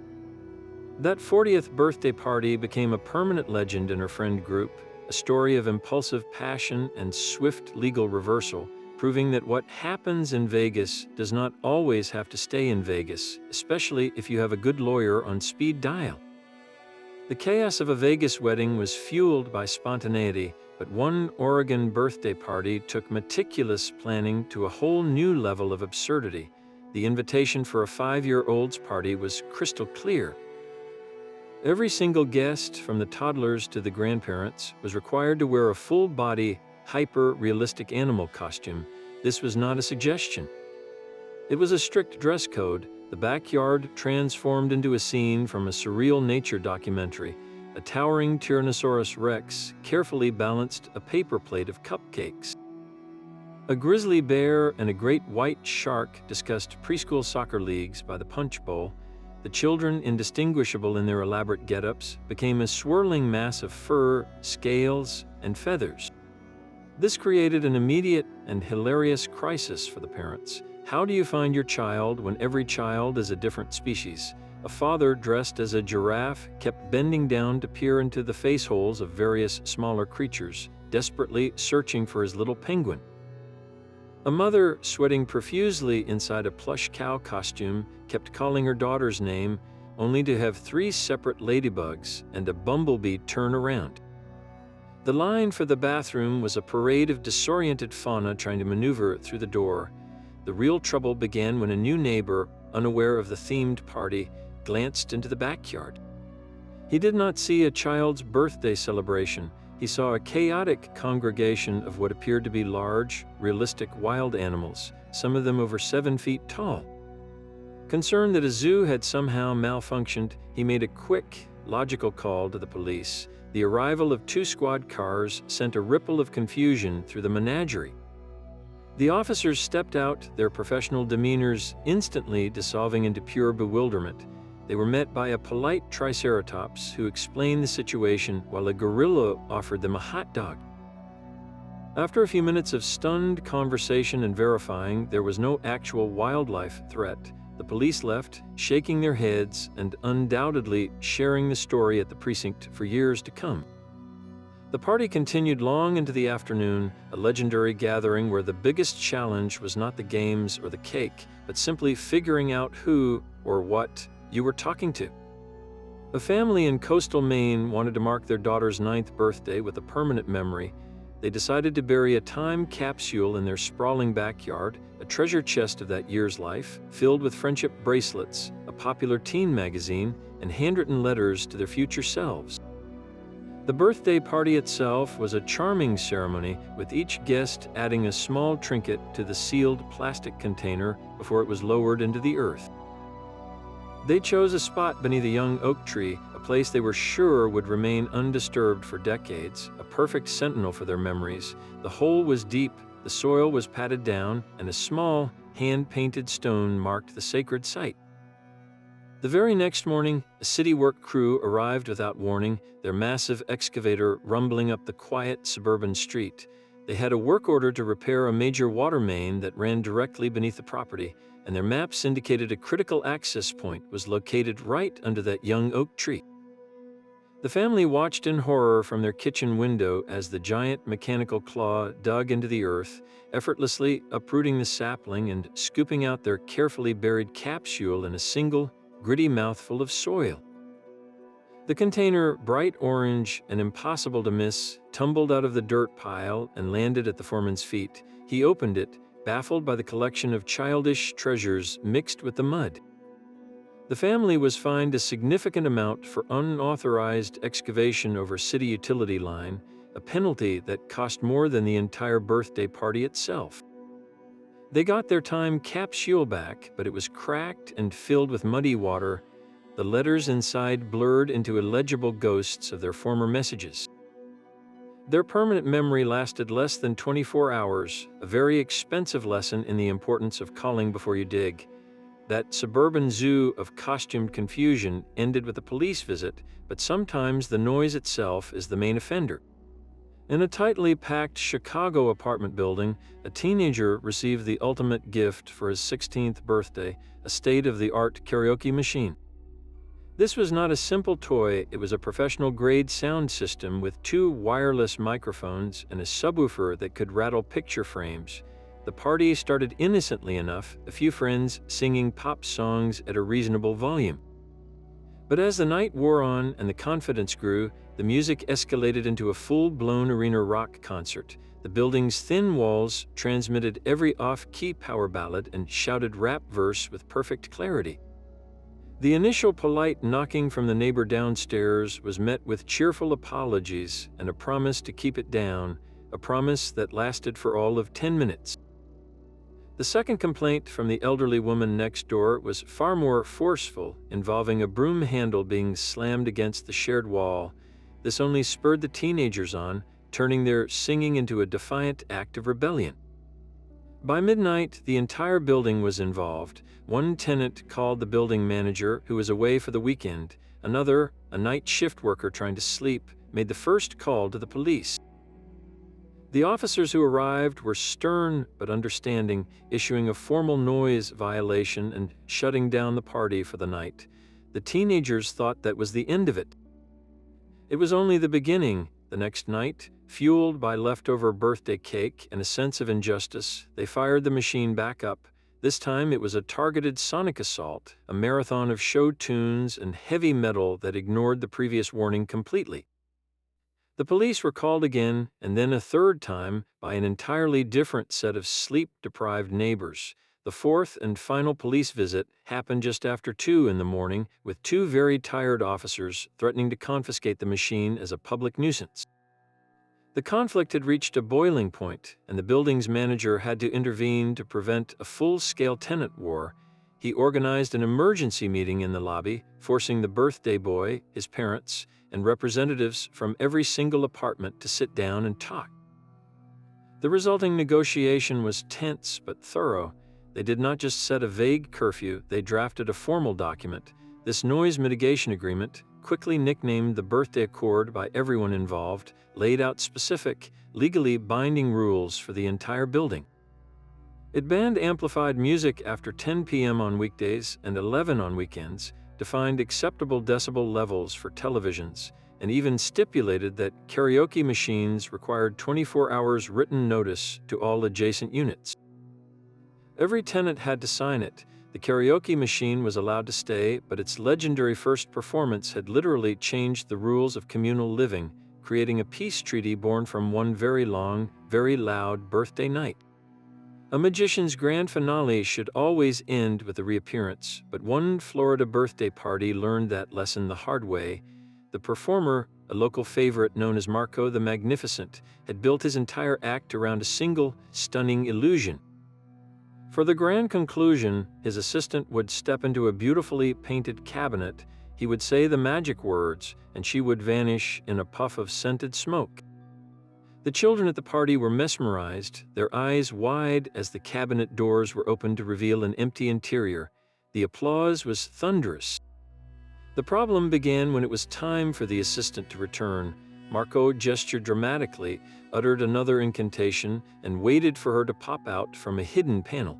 That 40th birthday party became a permanent legend in her friend group, a story of impulsive passion and swift legal reversal, proving that what happens in Vegas does not always have to stay in Vegas, especially if you have a good lawyer on speed dial. The chaos of a Vegas wedding was fueled by spontaneity, But one Oregon birthday party took meticulous planning to a whole new level of absurdity. The invitation for a 5-year-old's party was crystal clear. Every single guest, from the toddlers to the grandparents, was required to wear a full-body, hyper-realistic animal costume. This was not a suggestion. It was a strict dress code. The backyard transformed into a scene from a surreal nature documentary. A towering Tyrannosaurus Rex carefully balanced a paper plate of cupcakes. A grizzly bear and a great white shark discussed preschool soccer leagues by the punch bowl. The children, indistinguishable in their elaborate get-ups, became a swirling mass of fur, scales, and feathers. This created an immediate and hilarious crisis for the parents. How do you find your child when every child is a different species? A father dressed as a giraffe kept bending down to peer into the face holes of various smaller creatures, desperately searching for his little penguin. A mother, sweating profusely inside a plush cow costume, kept calling her daughter's name, only to have 3 separate ladybugs and a bumblebee turn around. The line for the bathroom was a parade of disoriented fauna trying to maneuver through the door. The real trouble began when a new neighbor, unaware of the themed party, glanced into the backyard. He did not see a child's birthday celebration. He saw a chaotic congregation of what appeared to be large, realistic wild animals, some of them over 7 feet tall. Concerned that a zoo had somehow malfunctioned, he made a quick, logical call to the police. The arrival of 2 squad cars sent a ripple of confusion through the menagerie. The officers stepped out, their professional demeanors instantly dissolving into pure bewilderment. They were met by a polite triceratops who explained the situation while a gorilla offered them a hot dog. After a few minutes of stunned conversation and verifying there was no actual wildlife threat, the police left, shaking their heads and undoubtedly sharing the story at the precinct for years to come. The party continued long into the afternoon, a legendary gathering where the biggest challenge was not the games or the cake, but simply figuring out who or what you were talking to. A family in coastal Maine wanted to mark their daughter's 9th birthday with a permanent memory. They decided to bury a time capsule in their sprawling backyard, a treasure chest of that year's life, filled with friendship bracelets, a popular teen magazine, and handwritten letters to their future selves. The birthday party itself was a charming ceremony, with each guest adding a small trinket to the sealed plastic container before it was lowered into the earth. They chose a spot beneath a young oak tree, a place they were sure would remain undisturbed for decades, a perfect sentinel for their memories. The hole was deep, the soil was patted down, and a small, hand-painted stone marked the sacred site. The very next morning, a city work crew arrived without warning, their massive excavator rumbling up the quiet suburban street. They had a work order to repair a major water main that ran directly beneath the property, and their maps indicated a critical access point was located right under that young oak tree. The family watched in horror from their kitchen window as the giant mechanical claw dug into the earth, effortlessly uprooting the sapling and scooping out their carefully buried capsule in a single, gritty mouthful of soil. The container, bright orange and impossible to miss, tumbled out of the dirt pile and landed at the foreman's feet. He opened it, baffled by the collection of childish treasures mixed with the mud. The family was fined a significant amount for unauthorized excavation over city utility line, a penalty that cost more than the entire birthday party itself. They got their time capsule back, but it was cracked and filled with muddy water, the letters inside blurred into illegible ghosts of their former messages. Their permanent memory lasted less than 24 hours, a very expensive lesson in the importance of calling before you dig. That suburban zoo of costumed confusion ended with a police visit, but sometimes the noise itself is the main offender. In a tightly packed Chicago apartment building, a teenager received the ultimate gift for his 16th birthday, a state-of-the-art karaoke machine. This was not a simple toy, it was a professional-grade sound system with 2 wireless microphones and a subwoofer that could rattle picture frames. The party started innocently enough, a few friends singing pop songs at a reasonable volume. But as the night wore on and the confidence grew, The music escalated into a full-blown arena rock concert. The building's thin walls transmitted every off-key power ballad and shouted rap verse with perfect clarity. The initial polite knocking from the neighbor downstairs was met with cheerful apologies and a promise to keep it down, a promise that lasted for all of 10 minutes. The second complaint from the elderly woman next door was far more forceful, involving a broom handle being slammed against the shared wall. This only spurred the teenagers on, turning their singing into a defiant act of rebellion. By midnight, the entire building was involved. One tenant called the building manager, who was away for the weekend. Another, a night shift worker trying to sleep, made the first call to the police. The officers who arrived were stern but understanding, issuing a formal noise violation and shutting down the party for the night. The teenagers thought that was the end of it. It was only the beginning. The next night, fueled by leftover birthday cake and a sense of injustice, they fired the machine back up. This time it was a targeted sonic assault, a marathon of show tunes and heavy metal that ignored the previous warning completely. The police were called again, and then a third time, by an entirely different set of sleep-deprived neighbors. The fourth and final police visit happened just after 2 in the morning, with 2 very tired officers threatening to confiscate the machine as a public nuisance. The conflict had reached a boiling point, and the building's manager had to intervene to prevent a full-scale tenant war. He organized an emergency meeting in the lobby, forcing the birthday boy, his parents, and representatives from every single apartment to sit down and talk. The resulting negotiation was tense but thorough. They did not just set a vague curfew, they drafted a formal document. This noise mitigation agreement, quickly nicknamed the Birthday Accord by everyone involved, laid out specific, legally binding rules for the entire building. It banned amplified music after 10 p.m. on weekdays and 11 on weekends, defined acceptable decibel levels for televisions, and even stipulated that karaoke machines required 24 hours written notice to all adjacent units. Every tenant had to sign it. The karaoke machine was allowed to stay, but its legendary first performance had literally changed the rules of communal living, creating a peace treaty born from one very long, very loud birthday night. A magician's grand finale should always end with a reappearance, but one Florida birthday party learned that lesson the hard way. The performer, a local favorite known as Marco the Magnificent, had built his entire act around a single, stunning illusion. For the grand conclusion, his assistant would step into a beautifully painted cabinet, he would say the magic words, and she would vanish in a puff of scented smoke. The children at the party were mesmerized, their eyes wide as the cabinet doors were opened to reveal an empty interior. The applause was thunderous. The problem began when it was time for the assistant to return. Marco gestured dramatically, uttered another incantation, and waited for her to pop out from a hidden panel.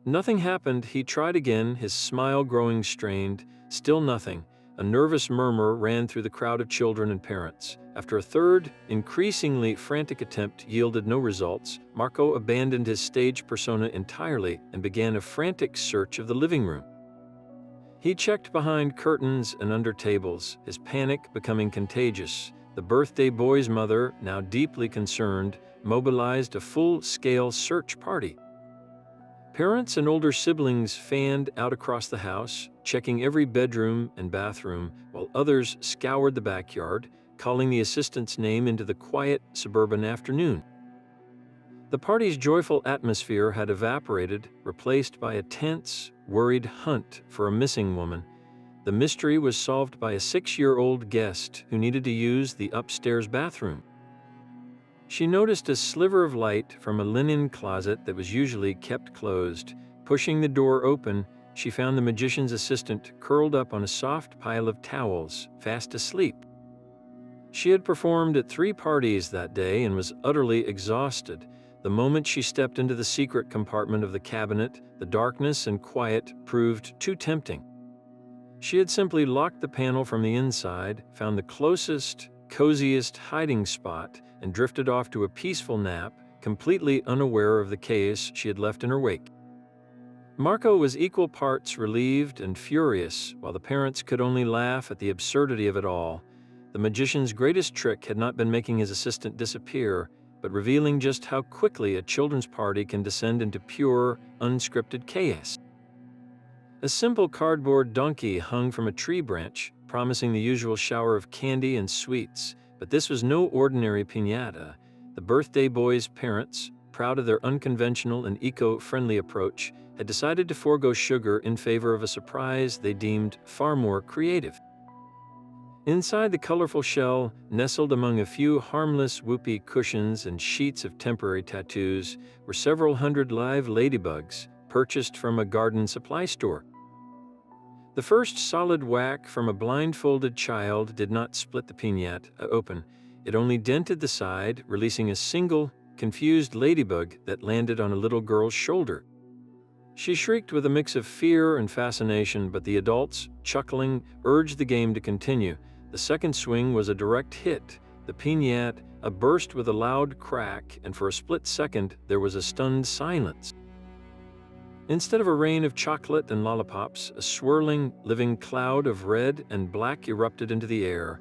Nothing happened. He tried again, his smile growing strained. Still nothing. A nervous murmur ran through the crowd of children and parents. After a third, increasingly frantic attempt yielded no results, Marco abandoned his stage persona entirely and began a frantic search of the living room. He checked behind curtains and under tables, his panic becoming contagious. The birthday boy's mother, now deeply concerned, mobilized a full-scale search party. Parents and older siblings fanned out across the house, checking every bedroom and bathroom, while others scoured the backyard, calling the assistant's name into the quiet suburban afternoon. The party's joyful atmosphere had evaporated, replaced by a tense, worried hunt for a missing woman. The mystery was solved by a 6-year-old guest who needed to use the upstairs bathroom. She noticed a sliver of light from a linen closet that was usually kept closed. Pushing the door open, she found the magician's assistant curled up on a soft pile of towels, fast asleep. She had performed at 3 parties that day and was utterly exhausted. The moment she stepped into the secret compartment of the cabinet, the darkness and quiet proved too tempting. She had simply locked the panel from the inside, found the closest, coziest hiding spot, and drifted off to a peaceful nap, completely unaware of the chaos she had left in her wake. Marco was equal parts relieved and furious, while the parents could only laugh at the absurdity of it all. The magician's greatest trick had not been making his assistant disappear, but revealing just how quickly a children's party can descend into pure, unscripted chaos. A simple cardboard donkey hung from a tree branch, promising the usual shower of candy and sweets, but this was no ordinary piñata. The birthday boy's parents, proud of their unconventional and eco-friendly approach, had decided to forego sugar in favor of a surprise they deemed far more creative. Inside the colorful shell, nestled among a few harmless whoopee cushions and sheets of temporary tattoos, were several hundred live ladybugs, purchased from a garden supply store. The first solid whack from a blindfolded child did not split the piñata open. It only dented the side, releasing a single, confused ladybug that landed on a little girl's shoulder. She shrieked with a mix of fear and fascination, but the adults, chuckling, urged the game to continue. The second swing was a direct hit. The piñata burst with a loud crack, and for a split second, there was a stunned silence. Instead of a rain of chocolate and lollipops, a swirling, living cloud of red and black erupted into the air.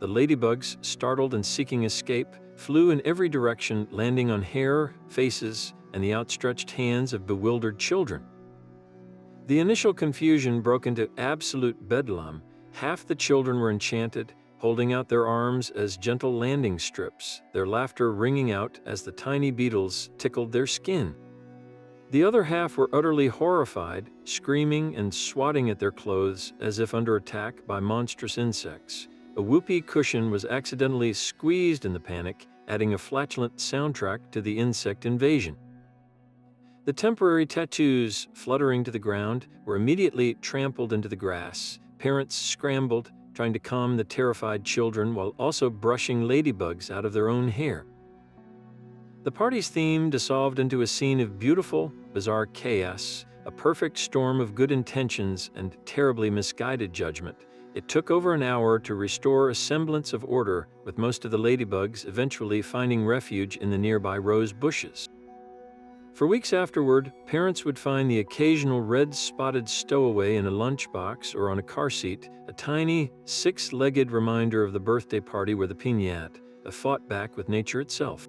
The ladybugs, startled and seeking escape, flew in every direction, landing on hair, faces, and the outstretched hands of bewildered children. The initial confusion broke into absolute bedlam. Half the children were enchanted, holding out their arms as gentle landing strips, their laughter ringing out as the tiny beetles tickled their skin. The other half were utterly horrified, screaming and swatting at their clothes as if under attack by monstrous insects. A whoopee cushion was accidentally squeezed in the panic, adding a flatulent soundtrack to the insect invasion. The temporary tattoos, fluttering to the ground, were immediately trampled into the grass. Parents scrambled, trying to calm the terrified children while also brushing ladybugs out of their own hair. The party's theme dissolved into a scene of beautiful, bizarre chaos, a perfect storm of good intentions and terribly misguided judgment. It took over an hour to restore a semblance of order, with most of the ladybugs eventually finding refuge in the nearby rose bushes. For weeks afterward, parents would find the occasional red-spotted stowaway in a lunchbox or on a car seat, a tiny, six-legged reminder of the birthday party where the piñata fought back with nature itself.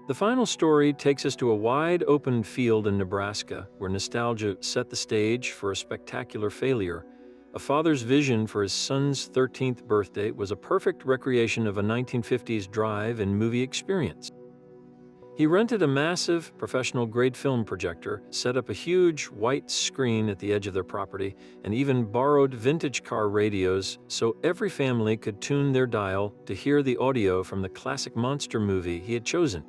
The final story takes us to a wide-open field in Nebraska, where nostalgia set the stage for a spectacular failure. A father's vision for his son's 13th birthday was a perfect recreation of a 1950s drive-in movie experience. He rented a massive, professional-grade film projector, set up a huge, white screen at the edge of their property, and even borrowed vintage car radios so every family could tune their dial to hear the audio from the classic monster movie he had chosen.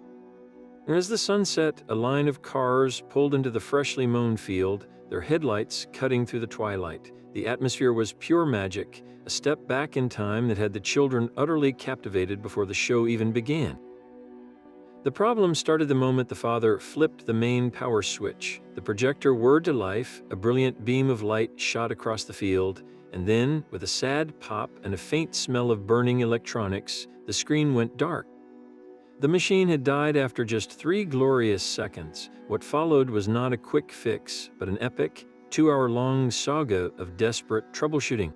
As the sun set, a line of cars pulled into the freshly mown field, their headlights cutting through the twilight. The atmosphere was pure magic, a step back in time that had the children utterly captivated before the show even began. The problem started the moment the father flipped the main power switch. The projector whirred to life, a brilliant beam of light shot across the field, and then, with a sad pop and a faint smell of burning electronics, the screen went dark. The machine had died after just 3 glorious seconds. What followed was not a quick fix, but an epic, 2-hour-long saga of desperate troubleshooting.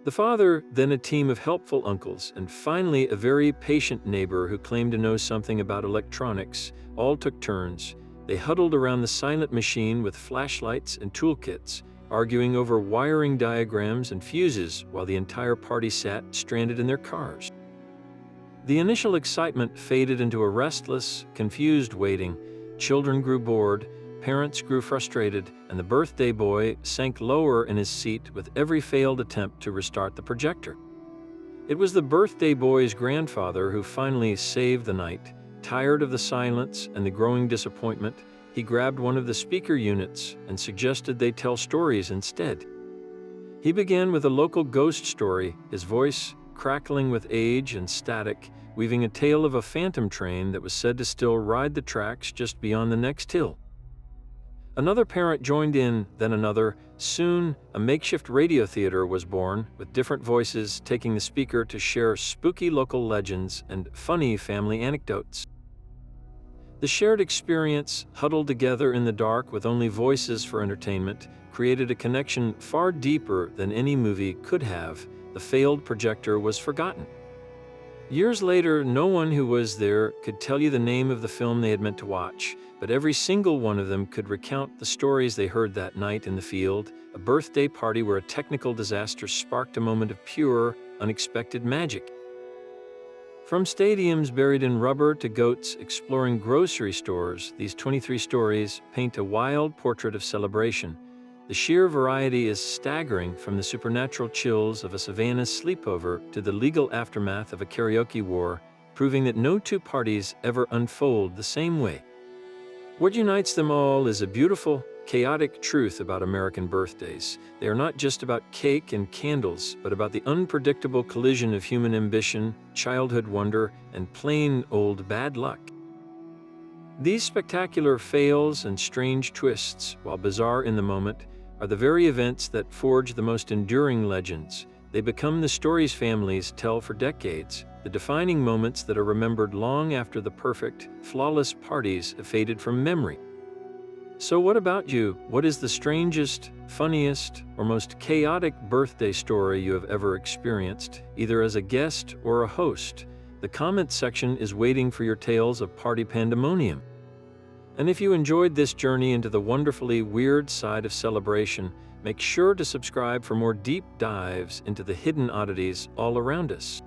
The father, then a team of helpful uncles, and finally a very patient neighbor who claimed to know something about electronics, all took turns. They huddled around the silent machine with flashlights and toolkits, arguing over wiring diagrams and fuses while the entire party sat stranded in their cars. The initial excitement faded into a restless, confused waiting. Children grew bored, parents grew frustrated, and the birthday boy sank lower in his seat with every failed attempt to restart the projector. It was the birthday boy's grandfather who finally saved the night. Tired of the silence and the growing disappointment, he grabbed one of the speaker units and suggested they tell stories instead. He began with a local ghost story, his voice crackling with age and static, weaving a tale of a phantom train that was said to still ride the tracks just beyond the next hill. Another parent joined in, then another. Soon, a makeshift radio theater was born, with different voices taking the speaker to share spooky local legends and funny family anecdotes. The shared experience, huddled together in the dark with only voices for entertainment, created a connection far deeper than any movie could have. the failed projector was forgotten. Years later, no one who was there could tell you the name of the film they had meant to watch, but every single one of them could recount the stories they heard that night in the field, a birthday party where a technical disaster sparked a moment of pure, unexpected magic. From stadiums buried in rubber to goats exploring grocery stores, these 23 stories paint a wild portrait of celebration. The sheer variety is staggering, from the supernatural chills of a Savannah sleepover to the legal aftermath of a karaoke war, proving that no two parties ever unfold the same way. What unites them all is a beautiful, chaotic truth about American birthdays. They are not just about cake and candles, but about the unpredictable collision of human ambition, childhood wonder, and plain old bad luck. These spectacular fails and strange twists, while bizarre in the moment, are the very events that forge the most enduring legends. They become the stories families tell for decades, the defining moments that are remembered long after the perfect, flawless parties have faded from memory. So what about you? What is the strangest, funniest, or most chaotic birthday story you have ever experienced, either as a guest or a host? The comments section is waiting for your tales of party pandemonium. And if you enjoyed this journey into the wonderfully weird side of celebration, make sure to subscribe for more deep dives into the hidden oddities all around us.